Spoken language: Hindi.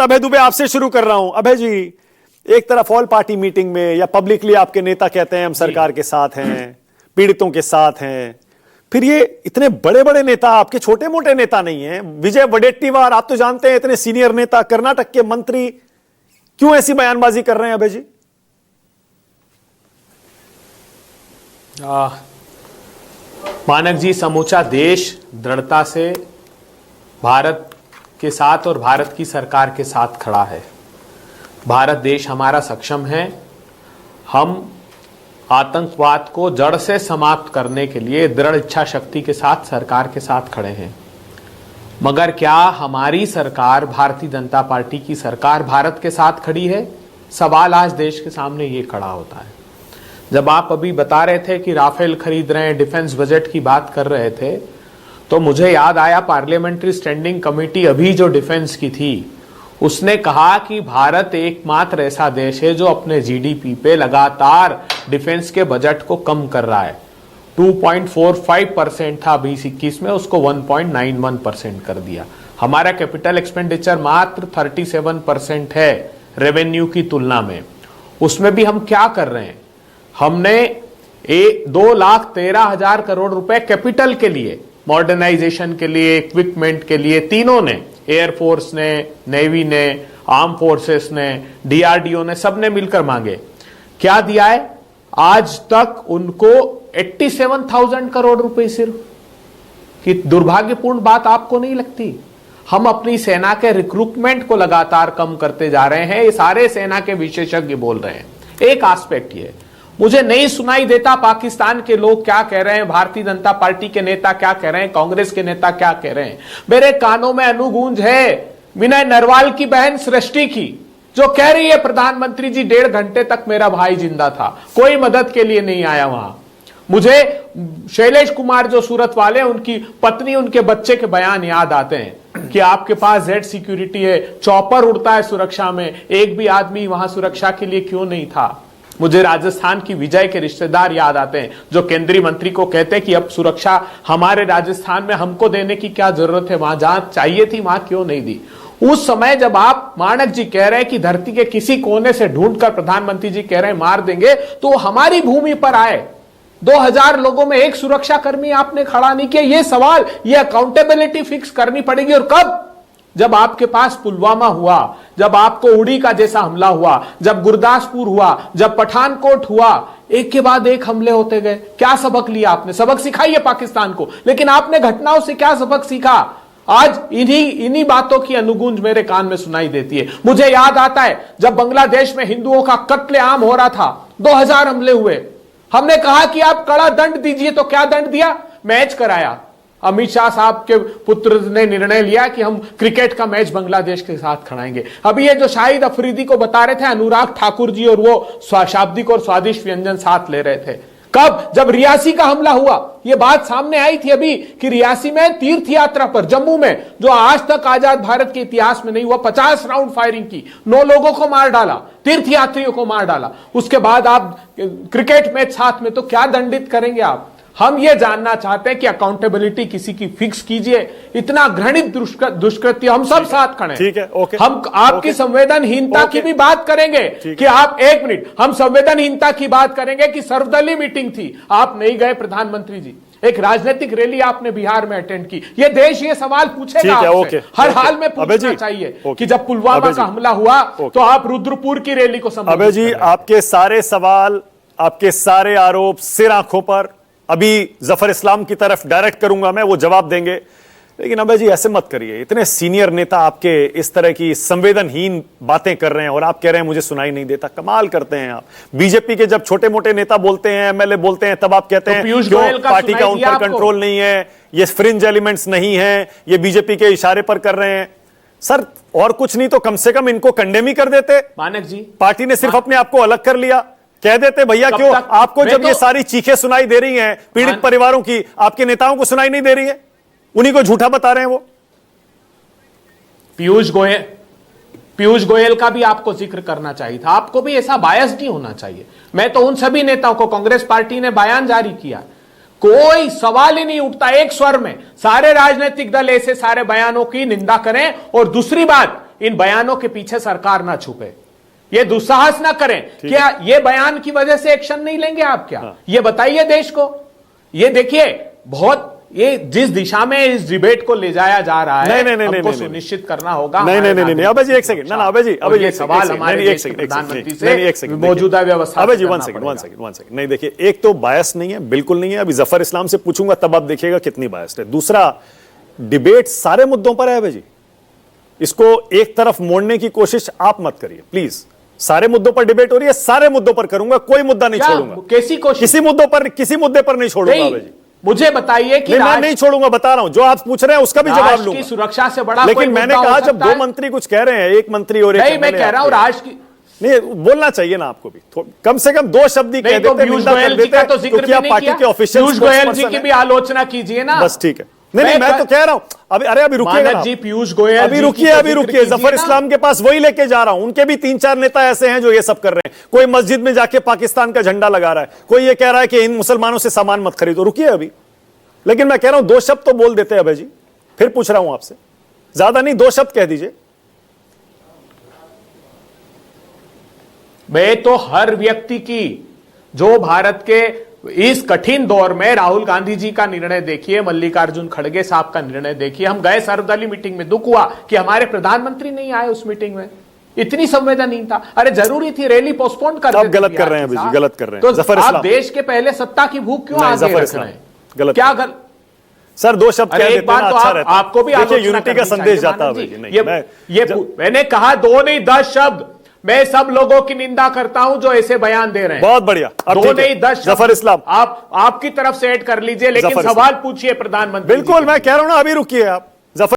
अभय दुबे आपसे शुरू कर रहा हूं। अभय जी, एक तरफ ऑल पार्टी मीटिंग में या पब्लिकली आपके नेता कहते हैं हम सरकार के साथ हैं, पीड़ितों के साथ हैं, फिर ये इतने बड़े बड़े नेता, आपके छोटे मोटे नेता नहीं हैं, विजय वडेट्टीवार आप तो जानते हैं इतने सीनियर नेता, कर्नाटक के मंत्री, क्यों ऐसी बयानबाजी कर रहे हैं अभय जी? मानक जी, समूचा देश दृढ़ता से भारत के साथ और भारत की सरकार के साथ खड़ा है। भारत देश हमारा सक्षम है। हम आतंकवाद को जड़ से समाप्त करने के लिए दृढ़ इच्छा शक्ति के साथ सरकार के साथ खड़े हैं। मगर क्या हमारी सरकार, भारतीय जनता पार्टी की सरकार भारत के साथ खड़ी है? सवाल आज देश के सामने ये खड़ा होता है। जब आप अभी बता रहे थे कि राफेल खरीद रहे हैं, डिफेंस बजट की बात कर रहे थे, तो मुझे याद आया पार्लियामेंट्री स्टैंडिंग कमेटी अभी जो डिफेंस की थी, उसने कहा कि भारत एकमात्र ऐसा देश है जो अपने जीडीपी पे लगातार डिफेंस के बजट को कम कर रहा है। 2.45% था 2021 में, उसको 1.91% कर दिया। हमारा कैपिटल एक्सपेंडिचर मात्र 37% है रेवेन्यू की तुलना में। उसमें भी हम क्या कर रहे हैं? हमने 2,13,000 करोड़ रुपए कैपिटल के लिए, मॉडर्नाइजेशन के लिए, इक्विपमेंट के लिए, तीनों ने, एयरफोर्स ने, नेवी ने, आर्म फोर्सेस ने, डीआरडीओ ने, सबने मिलकर मांगे। क्या दिया है? आज तक उनको 87,000 करोड़ रुपए सिर्फ। कि दुर्भाग्यपूर्ण बात आपको नहीं लगती? हम अपनी सेना के रिक्रूटमेंट को लगातार कम करते जा रहे हैं। ये सारे सेना के विशेषज्ञ बोल रहे हैं। एक एस्पेक्ट ये, मुझे नहीं सुनाई देता पाकिस्तान के लोग क्या कह रहे हैं, भारतीय जनता पार्टी के नेता क्या कह रहे हैं, कांग्रेस के नेता क्या कह रहे हैं। मेरे कानों में अनुगूंज है विनय नरवाल की बहन सृष्टि की, जो कह रही है प्रधानमंत्री जी 1.5 घंटे तक मेरा भाई जिंदा था, कोई मदद के लिए नहीं आया वहां। मुझे शैलेश कुमार जो सूरत वाले, उनकी पत्नी, उनके बच्चे के बयान याद आते हैं कि आपके पास जेड सिक्योरिटी है, चॉपर उड़ता है सुरक्षा में, एक भी आदमी वहां सुरक्षा के लिए क्यों नहीं था। मुझे राजस्थान की विजय के रिश्तेदार याद आते हैं जो केंद्रीय मंत्री को कहते हैं कि अब सुरक्षा हमारे राजस्थान में हमको देने की क्या जरूरत है, वहां जहां चाहिए थी वहां क्यों नहीं दी। उस समय जब आप माणक जी कह रहे हैं कि धरती के किसी कोने से ढूंढकर प्रधानमंत्री जी कह रहे हैं मार देंगे, तो हमारी भूमि पर आए। 2000 लोगों में एक सुरक्षा कर्मी आपने खड़ा नहीं किया। ये सवाल, ये अकाउंटेबिलिटी फिक्स करनी पड़ेगी। और कब? जब आपके पास पुलवामा हुआ, जब आपको उड़ी का जैसा हमला हुआ, जब गुरदासपुर हुआ, जब पठानकोट हुआ, एक के बाद एक हमले होते गए। क्या सबक लिया आपने? सबक सिखाइए पाकिस्तान को, लेकिन आपने घटनाओं से क्या सबक सीखा? आज इन्हीं बातों की अनुगूंज मेरे कान में सुनाई देती है। मुझे याद आता है जब बांग्लादेश में हिंदुओं का कत्लेआम हो रहा था, 2000 हमले हुए, हमने कहा कि आप कड़ा दंड दीजिए, तो क्या दंड दिया? मैच कराया। अमित शाह साहब के पुत्र ने निर्णय लिया कि हम क्रिकेट का मैच बांग्लादेश के साथ खड़ाएंगे। अभी ये जो शाहिद अफरीदी को बता रहे थे, अनुराग ठाकुर जी, और वो शाब्दिक और स्वादिष्ट व्यंजन साथ ले रहे थे। कब? जब रियासी का हमला हुआ। ये बात सामने आई थी अभी कि रियासी में तीर्थ यात्रा पर, जम्मू में, जो आज तक आजाद भारत के इतिहास में नहीं हुआ, 50 राउंड फायरिंग की, 9 लोगों को मार डाला, तीर्थ यात्रियों को मार डाला। उसके बाद आप क्रिकेट मैच साथ में, तो क्या दंडित करेंगे आप? हम ये जानना चाहते हैं कि अकाउंटेबिलिटी किसी की फिक्स कीजिए। इतना घृणित दुष्कृत्य, हम सब साथ खड़े हैं। ठीक है, ओके। हम आपकी संवेदनहीनता की भी बात करेंगे कि आप, एक मिनट, हम संवेदनहीनता की बात करेंगे कि सर्वदलीय मीटिंग थी, आप नहीं गए प्रधानमंत्री जी। एक राजनीतिक रैली आपने बिहार में अटेंड की। ये देश ये सवाल पूछेगा आपसे, हर हाल में पूछना चाहिए कि जब पुलवामा का हमला हुआ तो आप रुद्रपुर की रैली को संबोधित अभय जी, आपके सारे सवाल, आपके सारे आरोप सिर आंखों पर, अभी जफर इस्लाम की तरफ डायरेक्ट करूंगा मैं, वो जवाब देंगे। लेकिन अभय जी ऐसे मत करिए, इतने सीनियर नेता आपके इस तरह की संवेदनहीन बातें कर रहे हैं और आप कह रहे हैं मुझे सुनाई नहीं देता। कमाल करते हैं आप। बीजेपी के जब छोटे मोटे नेता बोलते हैं, एमएलए बोलते हैं, तब आप कहते हैं क्यों पार्टी का उन पर कंट्रोल नहीं है, ये फ्रिंज एलिमेंट्स नहीं है, ये बीजेपी के इशारे पर कर रहे हैं। सर, और कुछ नहीं तो कम से कम इनको कंडेम ही कर देते। मानक जी, पार्टी ने सिर्फ अपने आप को अलग कर लिया। कह देते भैया, क्यों आपको जब ये सारी चीखें सुनाई दे रही हैं पीड़ित परिवारों की, आपके नेताओं को सुनाई नहीं दे रही है? उन्हीं को झूठा बता रहे हैं वो। पीयूष गोयल का भी आपको जिक्र करना चाहिए था। आपको भी ऐसा बायस नहीं होना चाहिए। मैं तो उन सभी नेताओं को, कांग्रेस पार्टी ने बयान जारी किया, कोई सवाल ही नहीं उठता एक स्वर में। सारे राजनीतिक दल ऐसे सारे बयानों की निंदा करें। और दूसरी बात, इन बयानों के पीछे सरकार ना छुपे, ये दुस्साहस ना करें। क्या ये बयान की वजह से एक्शन नहीं लेंगे आप क्या? ये बताइए देश को। ये देखिए बहुत ये जिस दिशा में इस डिबेट को ले जाया जा रहा है, हमको सुनिश्चित करना होगा। नहीं अबे जी एक सेकंड, ना अबे जी, अबे ये सवाल हमारे देश के प्रधानमंत्री से मौजूदा व्यवस्था अबे जी वन सेकंड नहीं, देखिए एक तो बायस नहीं है, बिल्कुल नहीं है। अभी जफर इस्लाम से पूछूंगा तब आप देखिएगा कितनी बायस है। दूसरा, डिबेट सारे मुद्दों पर है अबे जी, इसको एक तरफ मोड़ने की कोशिश आप मत करिए प्लीज। सारे मुद्दों पर डिबेट हो रही है, सारे मुद्दों पर करूंगा, कोई मुद्दा नहीं छोड़ूंगा। किसी मुद्दे पर नहीं छोड़ूंगा अबे जी। मुझे बताइए कि मैं नहीं छोड़ूंगा, बता रहा हूं, जो आप पूछ रहे हैं उसका भी जवाब लूंगा। सुरक्षा से बड़ा लेकिन मैंने कहा जब दो मंत्री कुछ कह रहे हैं, एक मंत्री और नहीं, मैं कह रहा हूं राष्ट्र की नहीं बोलना चाहिए ना आपको भी, कम से कम दो शब्द ही कह देते। पीयूष गोयल जी का तो जिक्र भी नहीं किया, पीयूष गोयल जी की भी आलोचना कीजिए ना। बस ठीक है, नहीं मैं तो कह रहा हूं अभी रुकिएगा जी, पीयूष गोयल अभी रुकिए जफर इस्लाम के पास वही लेके जा रहा हूं। उनके भी 3-4 नेता ऐसे हैं जो ये सब कर रहे हैं। कोई मस्जिद में जाके पाकिस्तान का झंडा लगा रहा है, कोई ये कह रहा है कि इन मुसलमानों से सामान मत खरीदो। रुकिए अभी, लेकिन मैं कह रहा हूं 2 शब्द तो बोल देते हैं अभय जी। फिर पूछ रहा हूं आपसे, ज्यादा नहीं 2 शब्द कह दीजिए। मैं तो हर व्यक्ति की, जो भारत के इस कठिन दौर में राहुल गांधी जी का निर्णय देखिए, मल्लिकार्जुन खड़गे साहब का निर्णय देखिए। हम गए सर्वदलीय मीटिंग में, दुख हुआ कि हमारे प्रधानमंत्री नहीं आए उस मीटिंग में। इतनी संवेदनहीनता, अरे जरूरी थी, रैली पोस्टपोन कर देते। गलत कर रहे हैं अभी, गलत कर रहे हैं। तो जफर आप देश के पहले सत्ता की भूख क्यों आगे रख रहे हैं? गलत क्या गलत सर, 2 शब्द कह देते हैं, अच्छा रहता है। आपको भी यूनिटी का संदेश जाता है। मैंने कहा 2 नहीं 10 शब्द। मैं सब लोगों की निंदा करता हूं जो ऐसे बयान दे रहे हैं। बहुत बढ़िया, 2 नहीं 10 जफर इस्लाम आप आपकी तरफ से ऐड कर लीजिए, लेकिन सवाल पूछिए प्रधानमंत्री। बिल्कुल, मैं कह रहा हूं ना, अभी रुकिए आप।